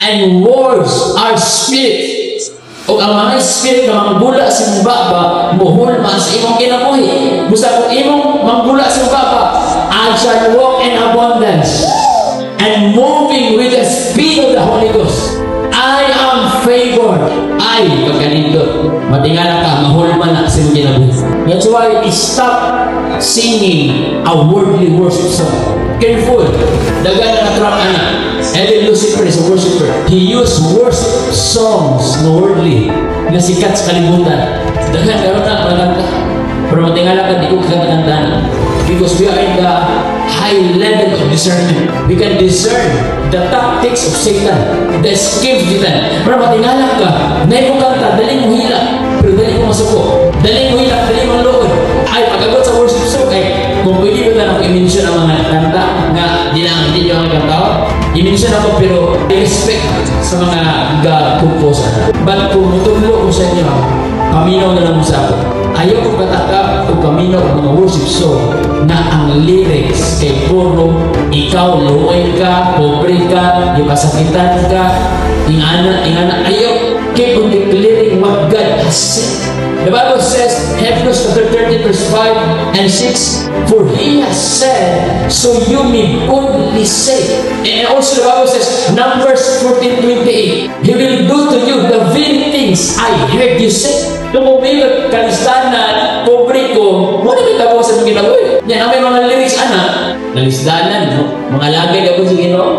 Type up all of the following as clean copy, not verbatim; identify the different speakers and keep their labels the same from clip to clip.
Speaker 1: and words are spirit. O ang mga spirit na manggula sa imong baba, muhulma sa imong kinabuhi. Busa kung imong manggula sa imong baba, I shall walk in abundance and moving with the speed of the Holy Ghost. I am favored. Ay, pagkanindot. Matingala ka, mahulma na sa imong kinabuhi. That's why stop singing a worldly worship song. Careful. Dagan na trap ana. Even Lucifer is a worshiper. He used worship songs na worldly na sikat sa kalibutan. Dagan karon na maganda. Pero matingala ka di ko kagandahan. Because we are in the high level of discernment. We can discern the tactics of Satan, the schemes of Satan. Pero matingala ka, na mo kanta, dali mo hila, pero dali mo masuko. Dali mo hila, dali mo lood. Ay, pagkagot sa worship song, ay, kung pwede ko lang i-mention ang mga kanta na hindi nyo ang kanta, i-mention ako pero respect sa mga God-composer. But kung mutulog ko sa inyo, paminaw na lang sa ako. Ayaw kong katakap o paminaw ang mga worship song na ang lyrics kay puro ikaw, luoy ka, pobre ka, ipasakitan ka, ingana, ayaw. Keep on declaring what God has said. The Bible says, Hebrews 13 verse 5 and 6, for He has said, so you may boldly say. And also the Bible says, Numbers 14:28, He will do to you the very things I heard you say. Tumumibig kalistanan, pobre ko, muna may tabo sa mga ginagawa. Yan, ang may mga lyrics, nalisdanan, no? Mga lagay ako sa Ginoo.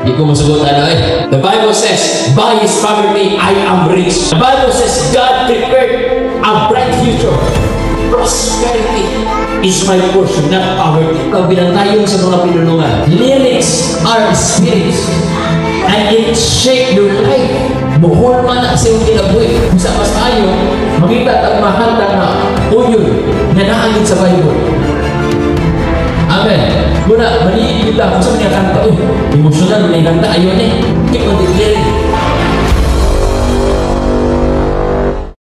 Speaker 1: Di ko masugot eh. The Bible says, by His poverty, I am rich. The Bible says, God prepared a bright future. Prosperity is my portion, not poverty. Pag binantayon sa mga pinulungan, lyrics are spirits and it shape your life. Buhol man ang siyong kinabuhi. Kung sa mas tayo, makita at mahal na uyon na naangin sa Bible. Amen. Muna, maliit kita kung saan niya kanta. Emosyonal na yung kanta. Ayaw niya. Keep on declaring